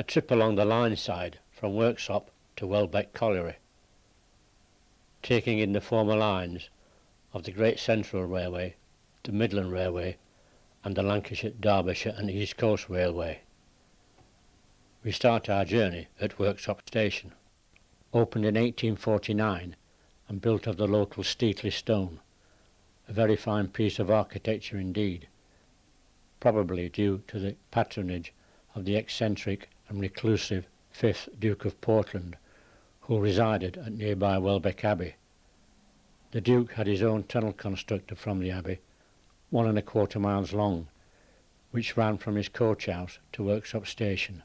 A trip along the Lineside from Worksop to Welbeck Colliery, taking in the former lines of the Great Central Railway, the Midland Railway and the Lancashire, Derbyshire and East Coast Railway. We start our journey at Worksop Station, opened in 1849 and built of the local Steetley stone, a very fine piece of architecture indeed, probably due to the patronage of the eccentric and reclusive 5th Duke of Portland, who resided at nearby Welbeck Abbey. The Duke had his own tunnel constructed from the Abbey, 1¼ miles long, which ran from his coach house to Worksop Station.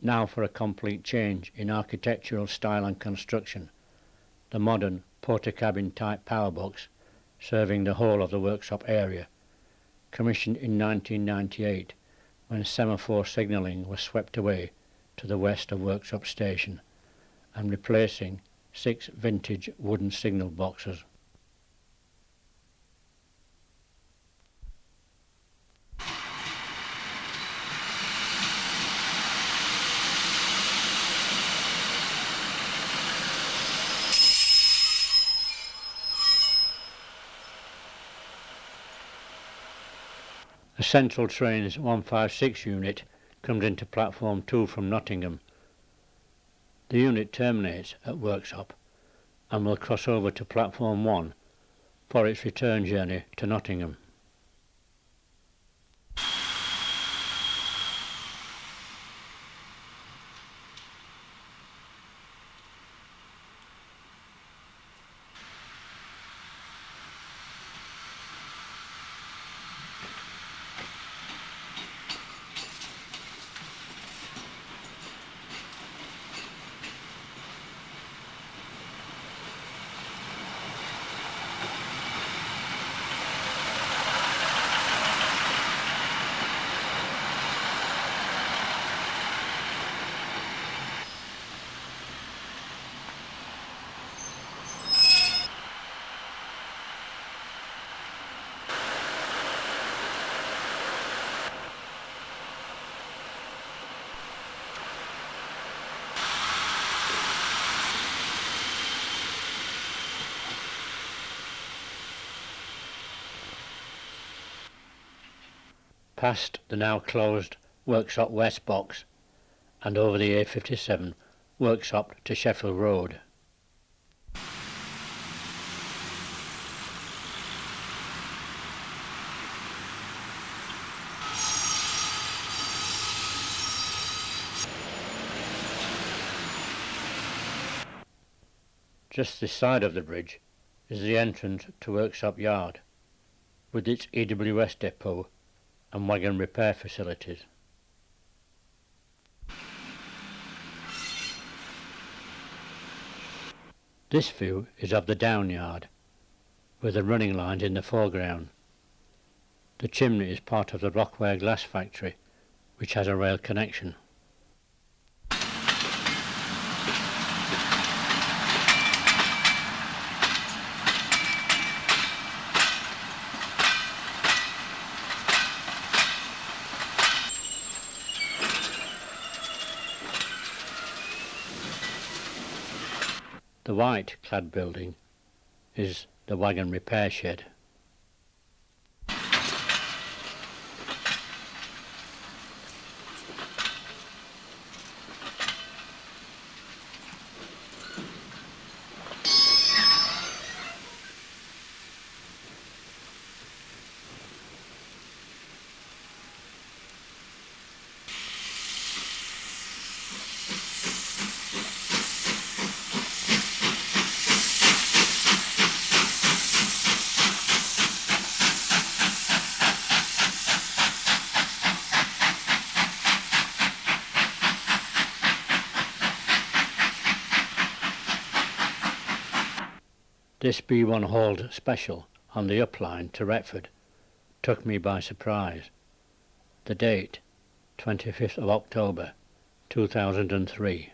Now for a complete change in architectural style and construction, the modern porter-cabin type powerbox serving the whole of the Worksop area, commissioned in 1998 when semaphore signalling was swept away to the west of Worksop Station and replacing 6 vintage wooden signal boxes. A Central Trains 156 unit comes into platform 2 from Nottingham. The unit terminates at Worksop and will cross over to platform 1 for its return journey to Nottingham. Past the now closed Worksop West box and over the A57 Worksop to Sheffield Road. Just this side of the bridge is the entrance to Worksop Yard, with its EWS depot and wagon repair facilities. This view is of the down yard, with the running lines in the foreground. The chimney is part of the Rockware glass factory, which has a rail connection. The white-clad building is the wagon repair shed. This B1 hauled special on the up line to Retford took me by surprise. The date, 25th of October 2003.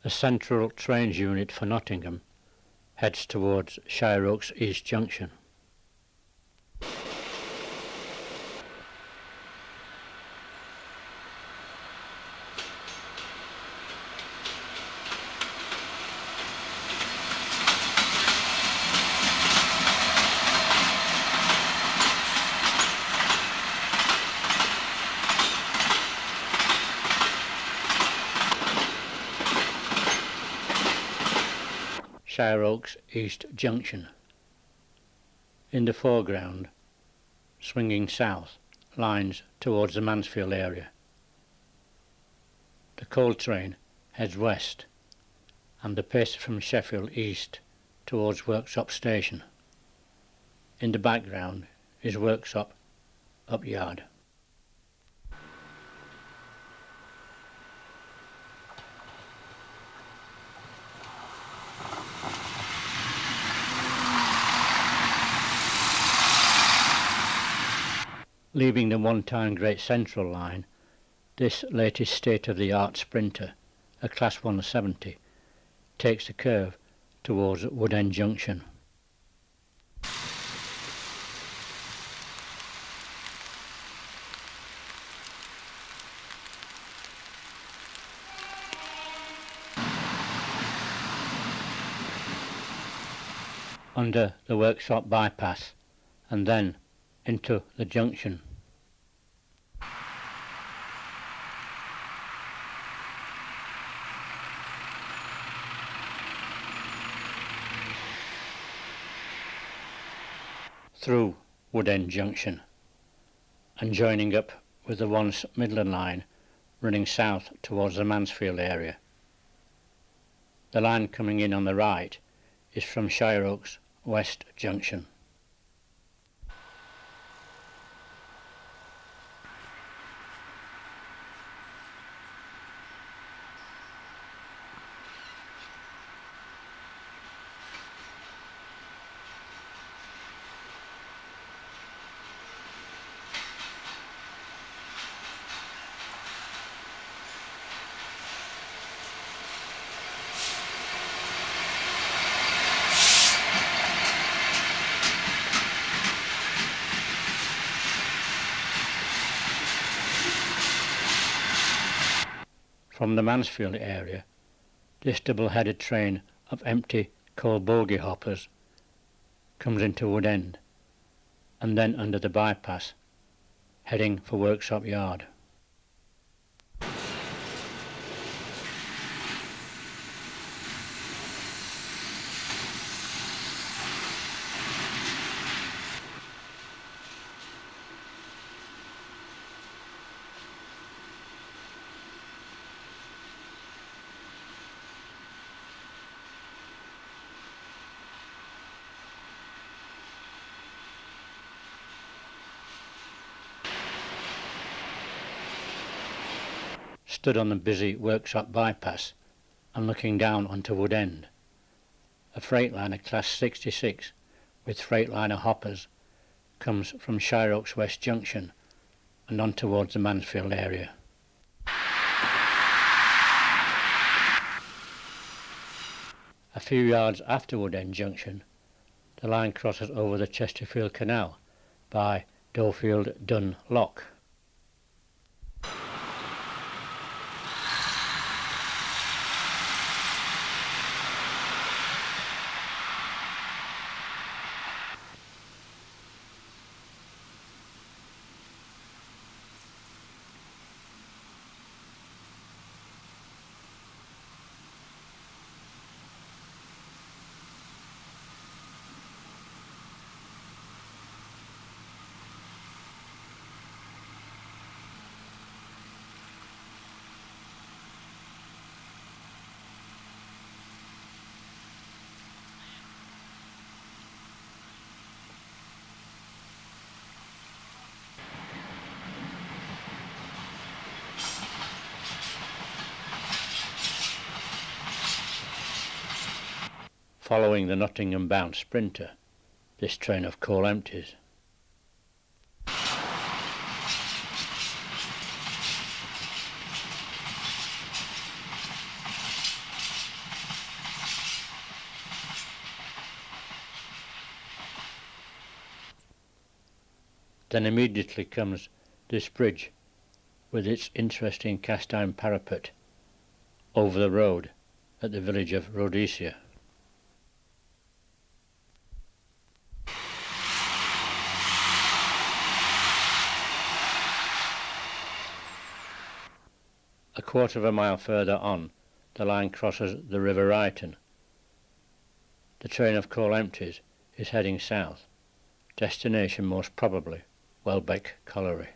A central trains unit for Nottingham heads towards Shire Oaks East Junction. Shire Oaks East Junction. In the foreground, swinging south, lines towards the Mansfield area. The coal train heads west and the pace from Sheffield east towards Worksop station. In the background is Worksop Upyard. Leaving the one-time Great Central line, this latest state-of-the-art sprinter, a Class 170, takes the curve towards Wood End Junction. Under the Worksop bypass and then into the junction. Through Wood End Junction and joining up with the once Midland line running south towards the Mansfield area. The line coming in on the right is from Shire Oaks West Junction. From the Mansfield area, this double-headed train of empty coal bogie hoppers comes into Wood End and then under the bypass, heading for Worksop Yard. Stood on the busy Worksop bypass and looking down onto Wood End, a Freightliner Class 66 with Freightliner hoppers comes from Shire Oaks West Junction and on towards the Mansfield area. A few yards after Wood End Junction, the line crosses over the Chesterfield Canal by Dofield Dun Lock. Following the Nottingham-bound sprinter, this train of coal empties. Then immediately comes this bridge with its interesting cast iron parapet over the road at the village of Rhodesia. A quarter of a mile further on, the line crosses the River Ryton. The train of coal empties is heading south, destination most probably Welbeck Colliery.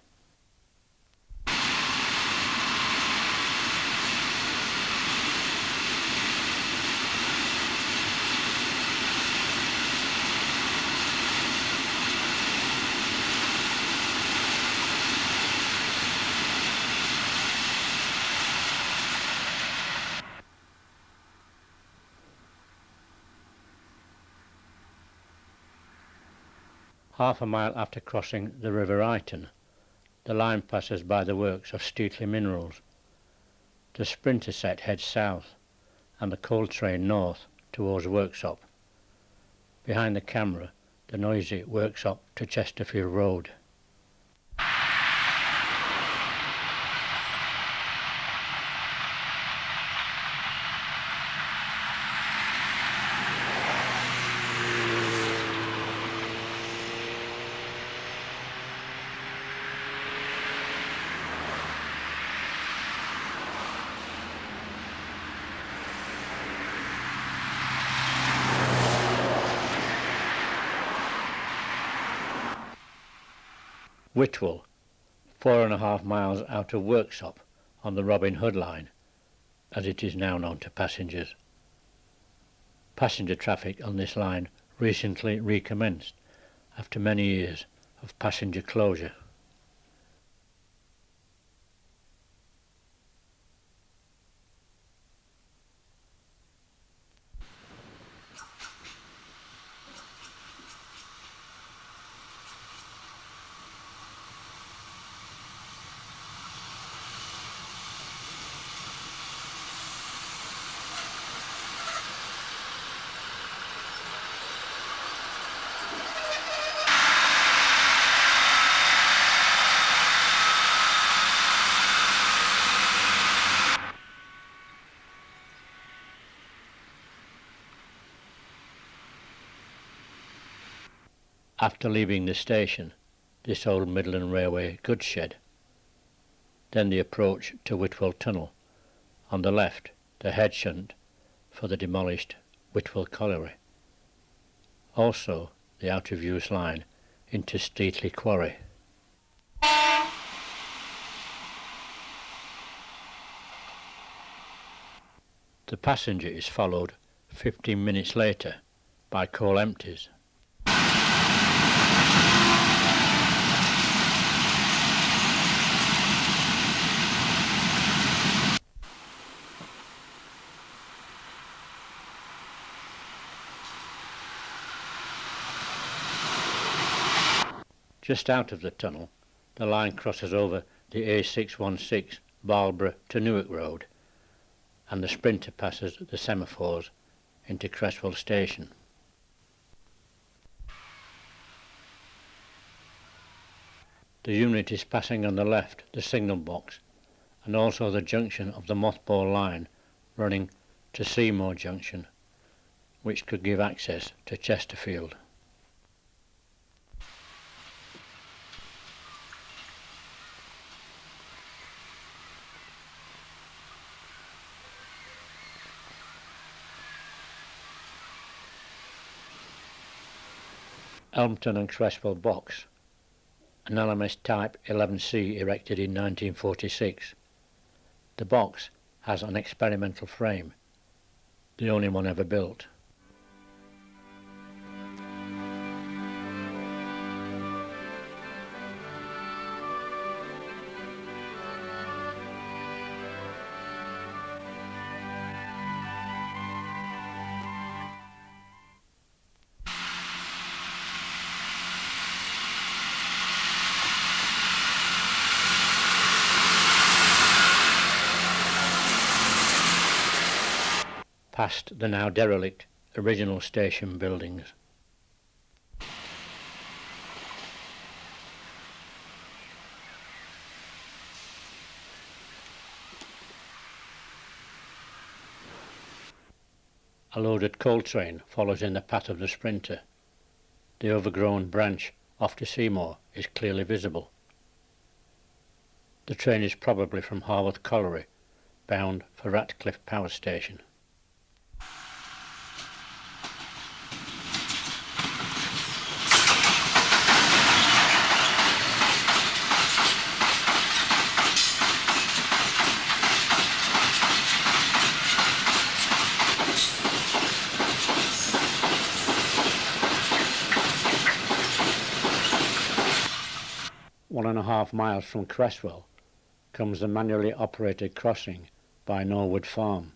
Half a mile after crossing the River Ryton, the line passes by the works of Steelworks Minerals. The sprinter set heads south and the coal train north towards Worksop. Behind the camera, the noisy Worksop to Chesterfield Road. Whitwell, 4.5 miles out of Worksop on the Robin Hood line, as it is now known to passengers. Passenger traffic on this line recently recommenced after many years of passenger closure. After leaving the station, this old Midland Railway goods shed. Then the approach to Whitwell Tunnel. On the left, the head shunt for the demolished Whitwell Colliery. Also, the out-of-use line into Steetley Quarry. The passenger is followed 15 minutes later by coal empties. Just out of the tunnel, the line crosses over the A616 Marlborough to Newark Road, and the sprinter passes the semaphores into Cresswell Station. The unit is passing on the left the signal box and also the junction of the mothball line running to Seymour Junction, which could give access to Chesterfield. Elmton and Cresswell box, an LMS Type 11C erected in 1946. The box has an experimental frame, the only one ever built. Past the now derelict original station buildings. A loaded coal train follows in the path of the sprinter. The overgrown branch off to Seymour is clearly visible. The train is probably from Harworth Colliery, bound for Ratcliffe Power Station. One and a half miles from Cresswell comes the manually operated crossing by Norwood Farm.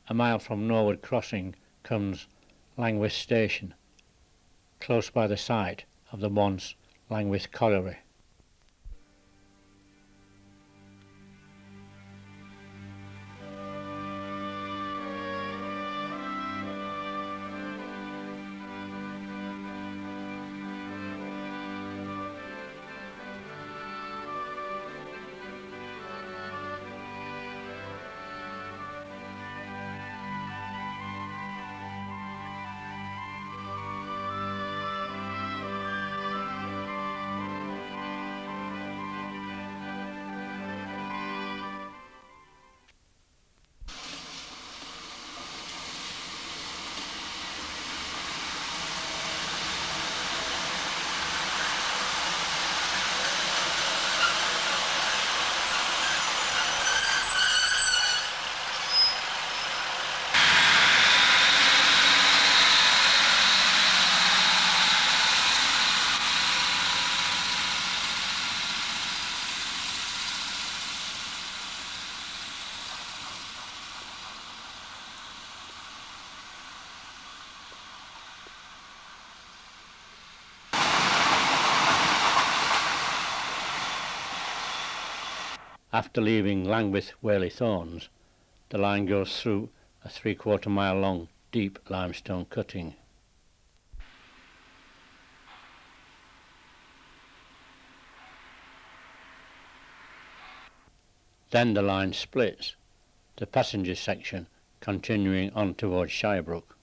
A mile from Norwood Crossing comes Langwith Station, close by the site of the once Langwith Colliery. After leaving Langwith Whaley Thorns, the line goes through a 3/4 mile long deep limestone cutting. Then the line splits, the passenger section continuing on towards Shirebrook.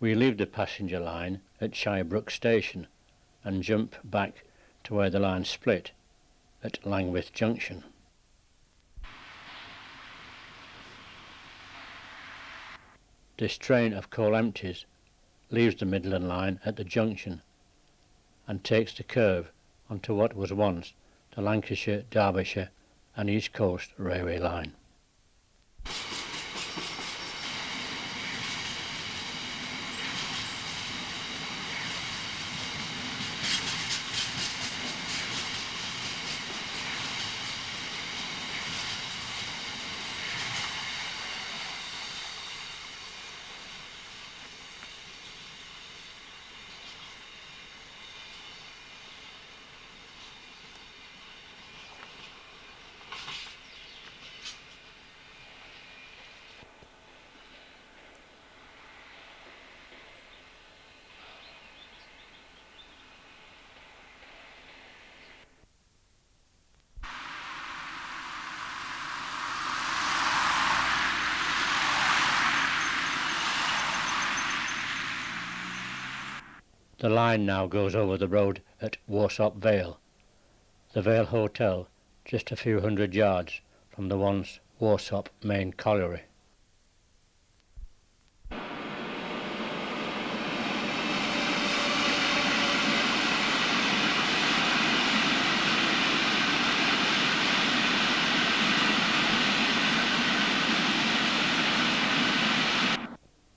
We leave the passenger line at Shirebrook Station and jump back to where the line split at Langwith Junction. This train of coal empties leaves the Midland Line at the junction and takes the curve onto what was once the Lancashire, Derbyshire and East Coast Railway Line. The line now goes over the road at Worksop Vale. The Vale Hotel just a few hundred yards from the once Worksop main colliery.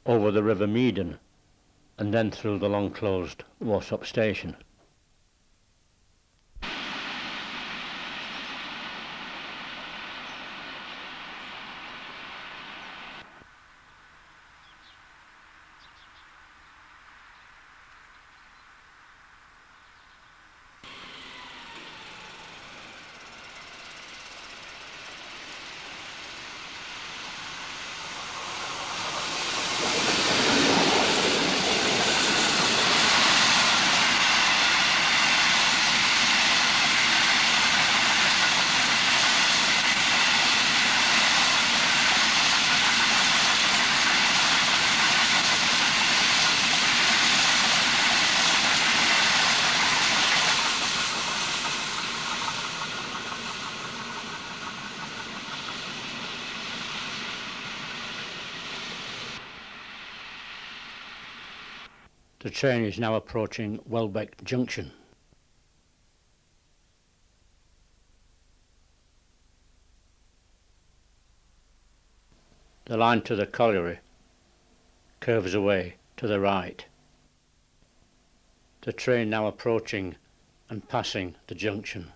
Over the River Meaden and then through the long closed Worksop station. The train is now approaching Welbeck Junction. The line to the colliery curves away to the right. The train now approaching and passing the junction.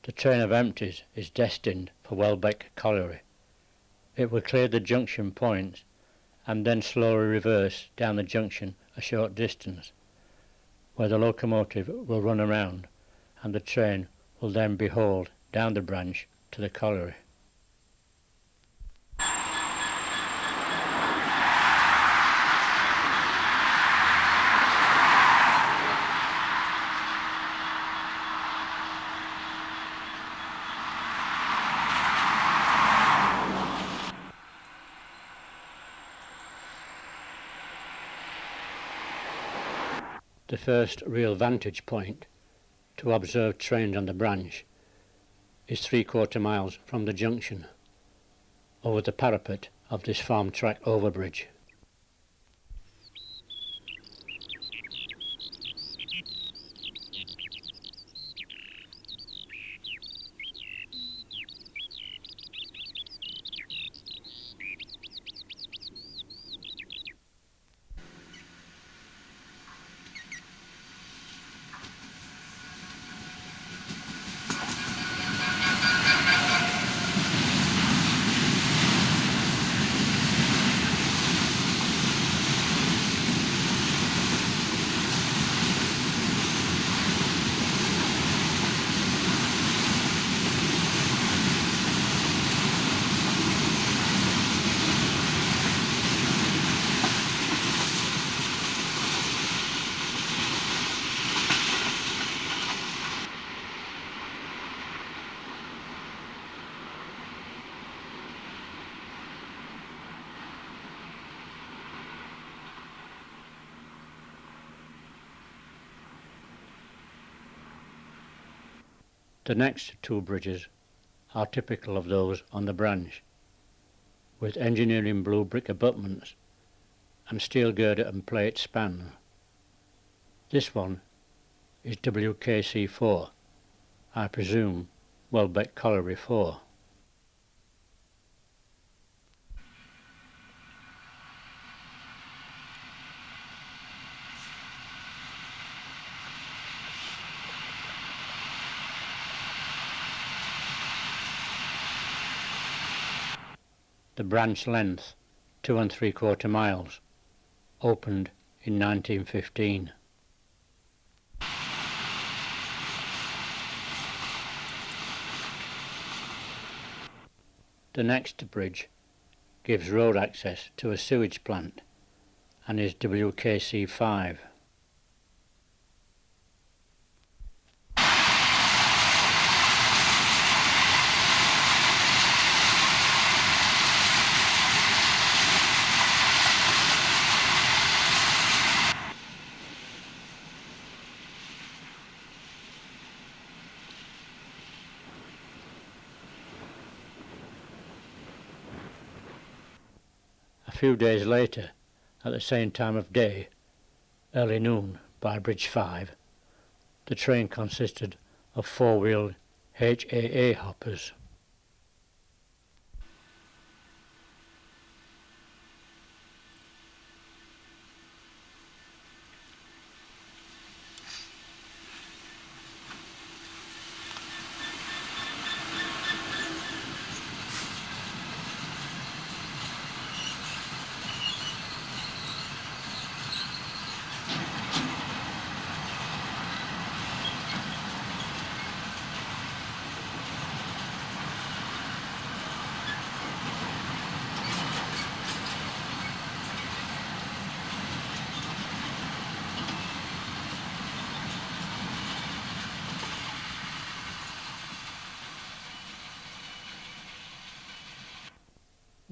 The train of empties is destined for Welbeck Colliery. It will clear the junction points and then slowly reverse down the junction a short distance, where the locomotive will run around and the train will then be hauled down the branch to the colliery. The first real vantage point to observe trains on the branch is 3/4 miles from the junction, over the parapet of this farm track overbridge. The next two bridges are typical of those on the branch, with engineering blue brick abutments and steel girder and plate span. This one is WKC4, I presume Welbeck Colliery 4. The branch length, 2 3/4 miles, opened in 1915. The next bridge gives road access to a sewage plant and is WKC5. A few days later, at the same time of day, early noon by Bridge 5, the train consisted of four-wheeled HAA hoppers.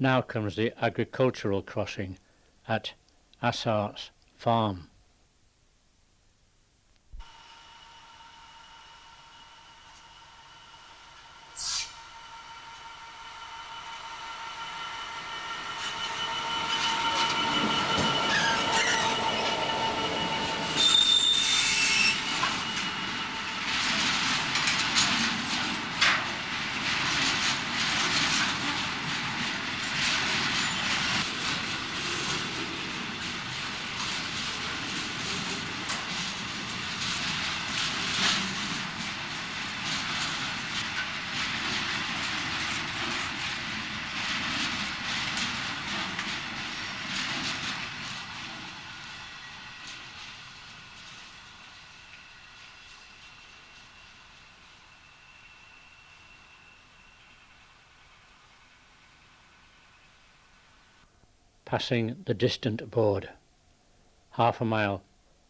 Now comes the agricultural crossing at Assart's Farm. Passing the distant board, half a mile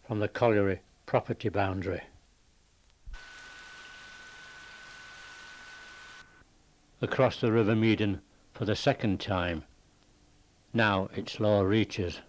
from the colliery property boundary. Across the River Meaden for the second time, now its lower reaches.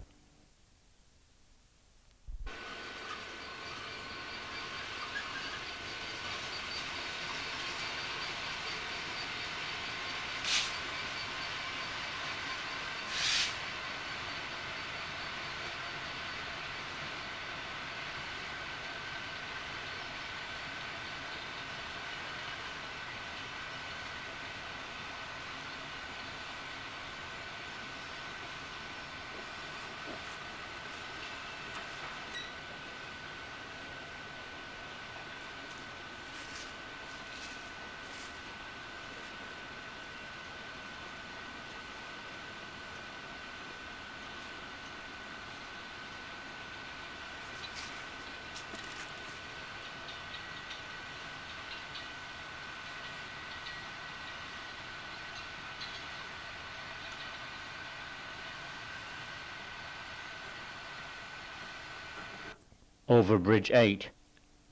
Over Bridge 8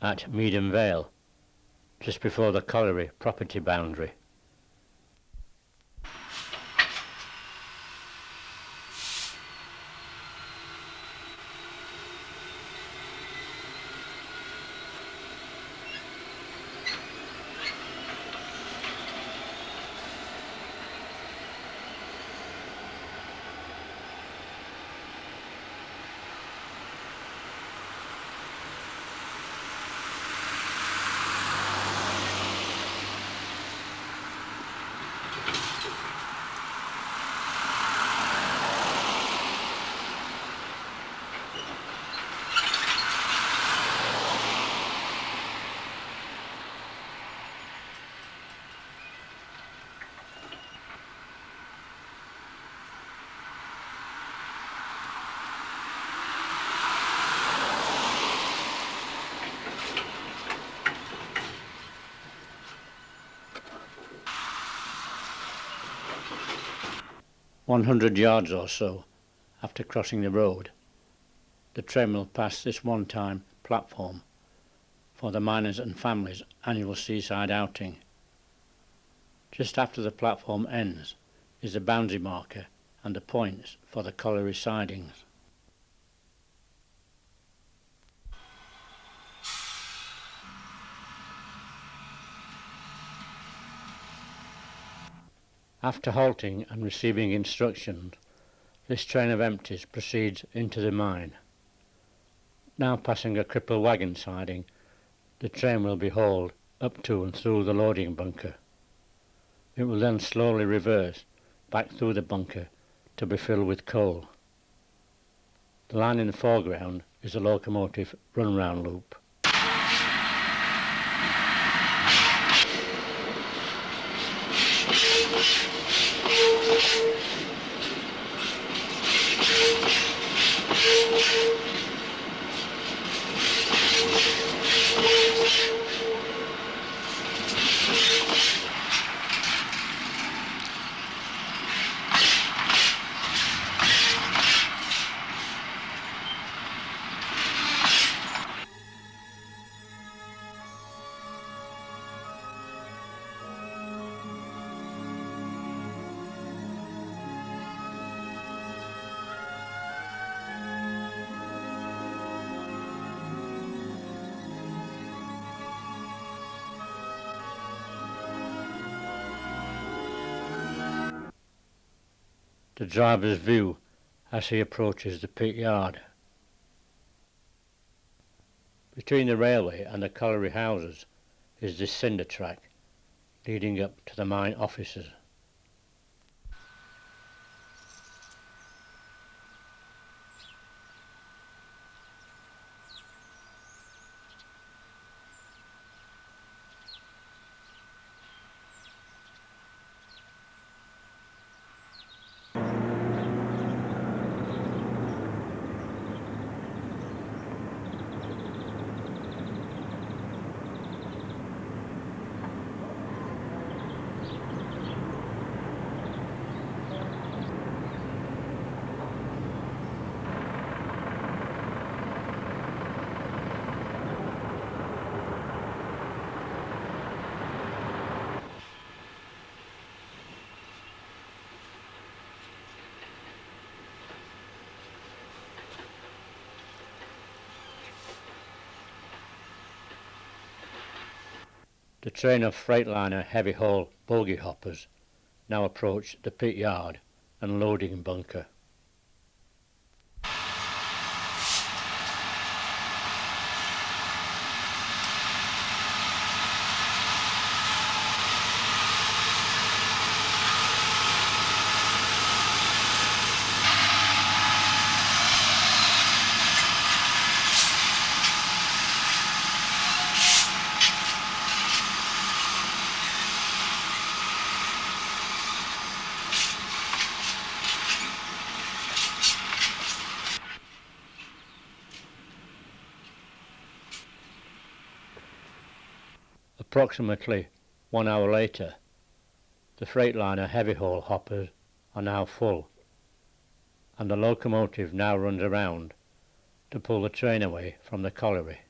at Meaden Vale, just before the colliery property boundary. 100 yards or so after crossing the road, the train will pass this one-time platform for the miners' and families' annual seaside outing. Just after the platform ends is the boundary marker and the points for the colliery sidings. After halting and receiving instructions, this train of empties proceeds into the mine. Now passing a cripple wagon siding, the train will be hauled up to and through the loading bunker. It will then slowly reverse back through the bunker to be filled with coal. The line in the foreground is a locomotive run-round loop. The driver's view as he approaches the pit yard. Between the railway and the colliery houses is this cinder track leading up to the mine offices. The train of Freightliner heavy haul bogie hoppers now approach the pit yard and loading bunker. Approximately 1 hour later, the Freightliner heavy haul hoppers are now full, and the locomotive now runs around to pull the train away from the colliery.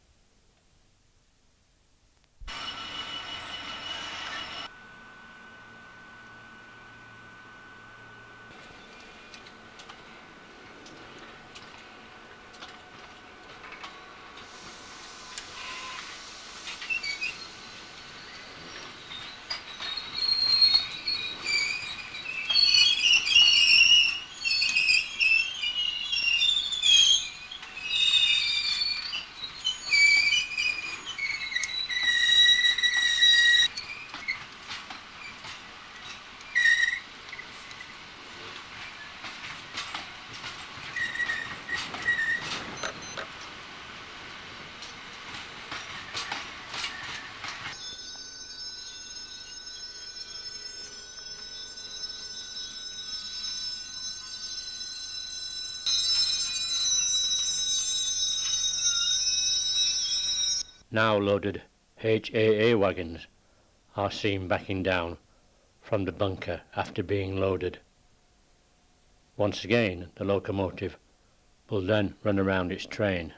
Now loaded HAA wagons are seen backing down from the bunker after being loaded. Once again, the locomotive will then run around its train.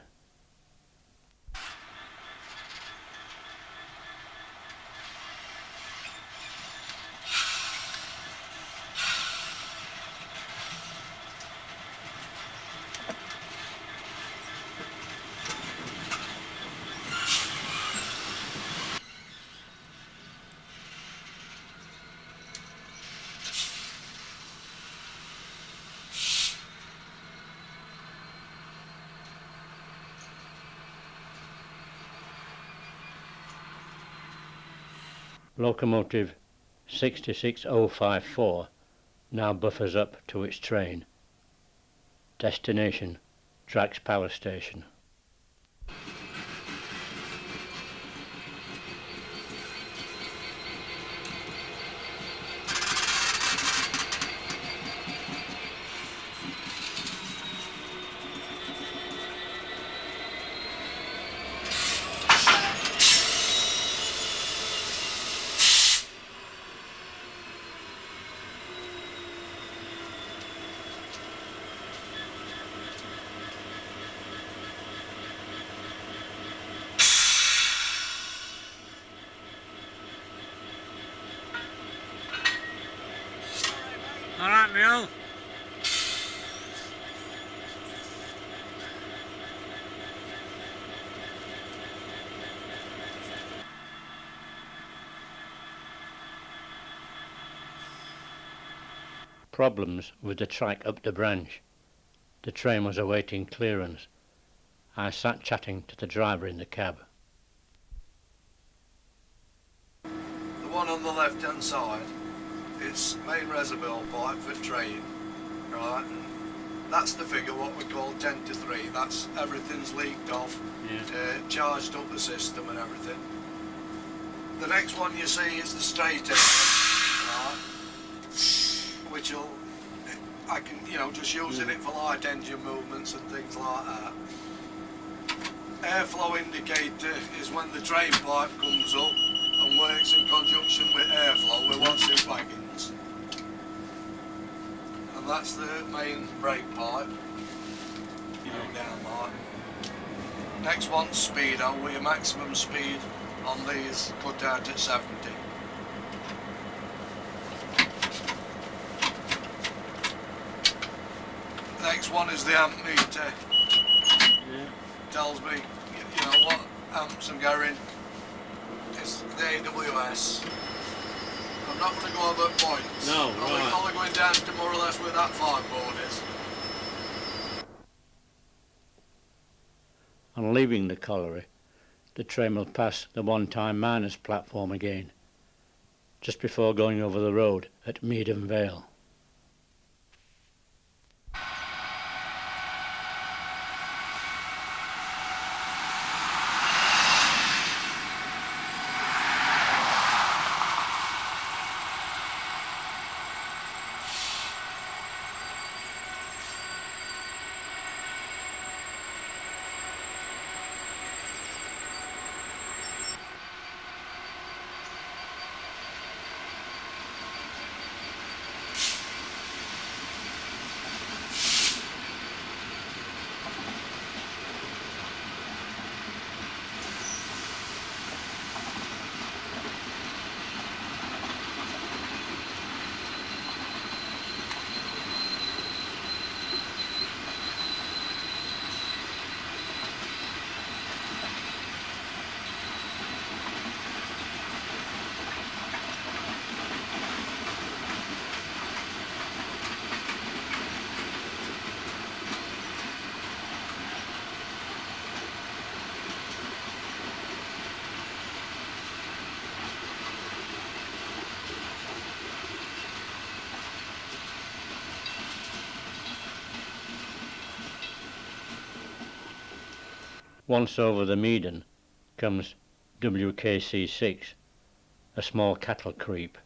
Locomotive 66054 now buffers up to its train. Destination, Drax Power Station. All right, Neil. Problems with the track up the branch. The train was awaiting clearance. I sat chatting to the driver in the cab. The one on the left hand side, it's main reservoir pipe for train, right? And that's the figure, what we call 10 to 3. That's everything's leaked off, charged up the system and everything. The next one you see is the straight area, right? Which will, I can, just using it for light engine movements and things like that. Airflow indicator is when the drain pipe comes up and works in conjunction with airflow with what's in wagons. And that's the main brake pipe, down there. Next one's speedo, with your maximum speed on these cut out at 70. Next one is the amp meter. Tells me, what amps I'm going. It's the AWS. I'm not going to go over points. No, I'm only going down to more or less where that 5 board is. On leaving the colliery, the train will pass the one-time miners platform again, just before going over the road at Meadham Vale. Once over the Meaden comes WKC6, a small cattle creep.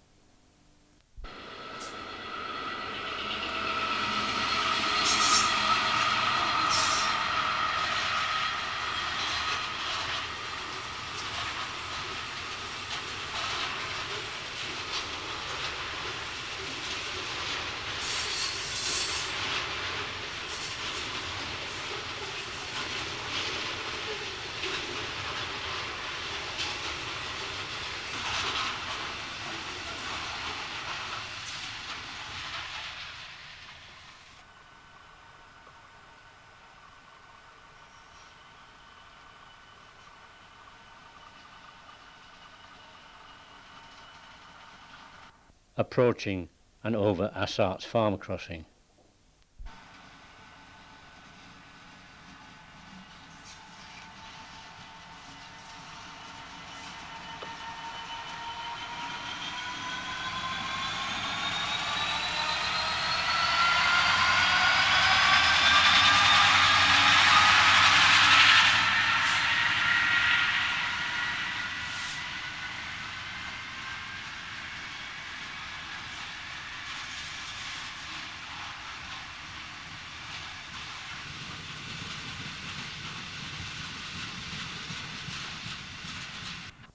approaching and over Assart's farm crossing.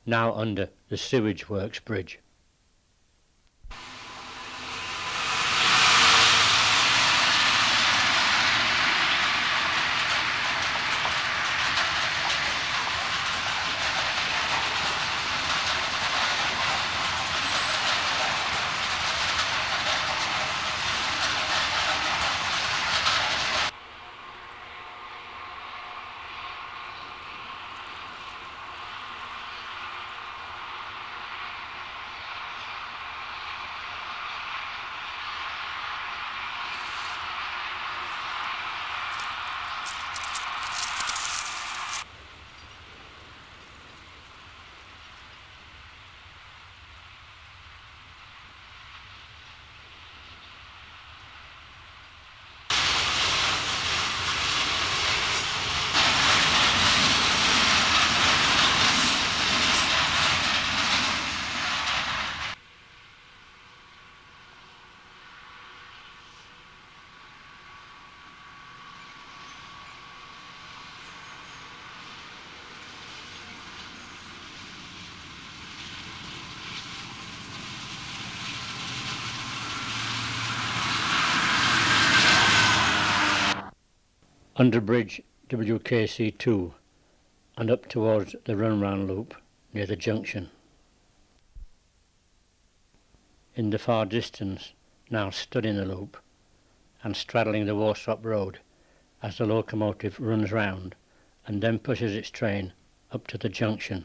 Now under the sewage works bridge. Under bridge WKC2 and up towards the run-round loop near the junction. In the far distance, now studding the loop and straddling the Worksop road as the locomotive runs round and then pushes its train up to the junction.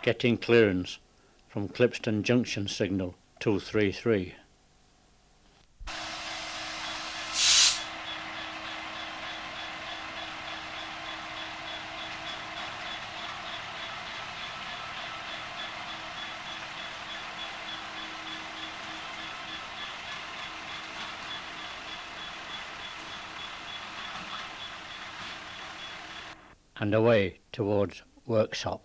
Getting clearance from Clipston Junction signal 233. And away towards Worksop.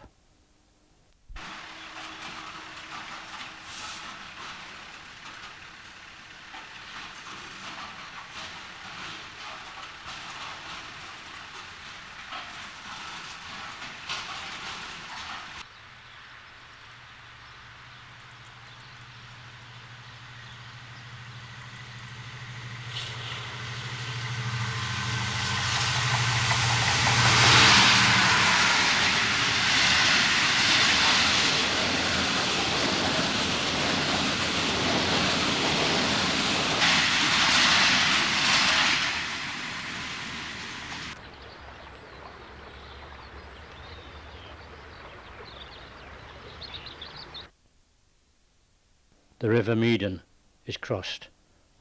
the River Meaden is crossed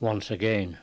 once again.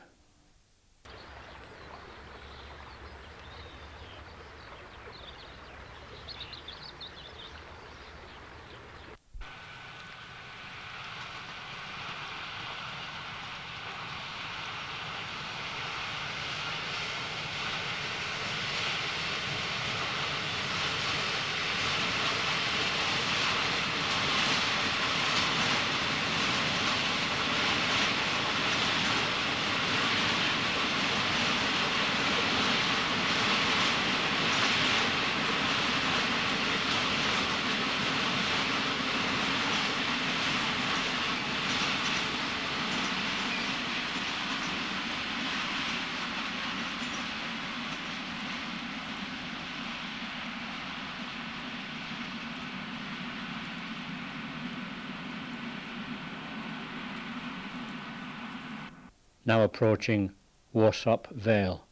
Now approaching Worksop Vale.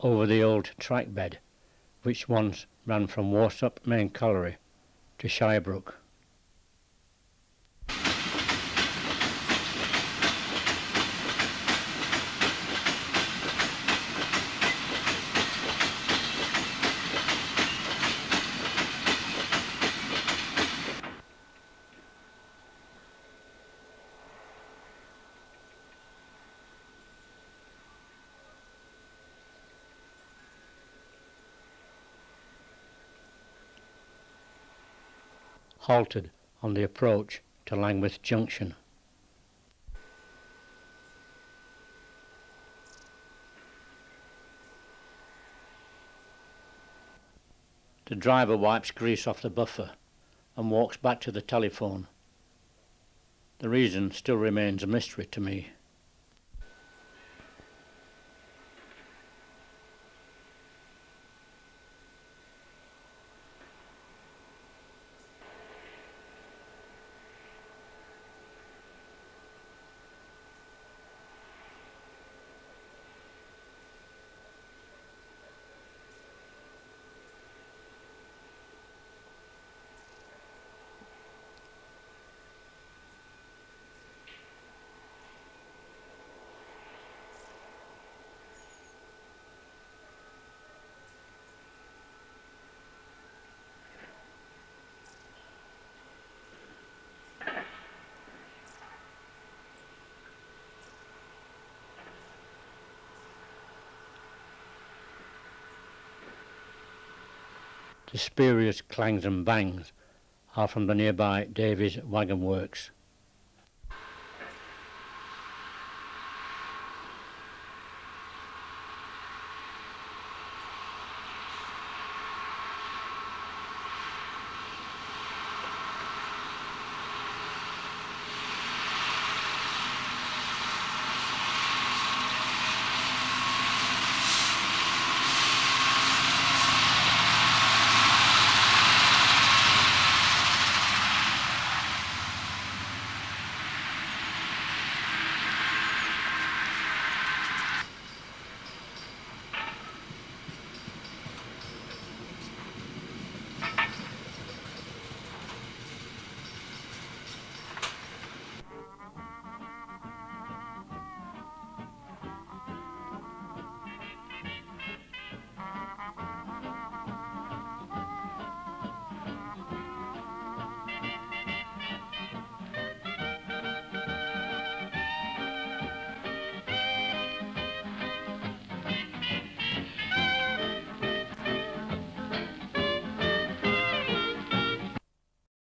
Over the old track bed which once ran from Worksop main colliery to Shirebrook. Halted on the approach to Langworth Junction. The driver wipes grease off the buffer and walks back to the telephone. The reason still remains a mystery to me. The spurious clangs and bangs are from the nearby Davies Wagon Works.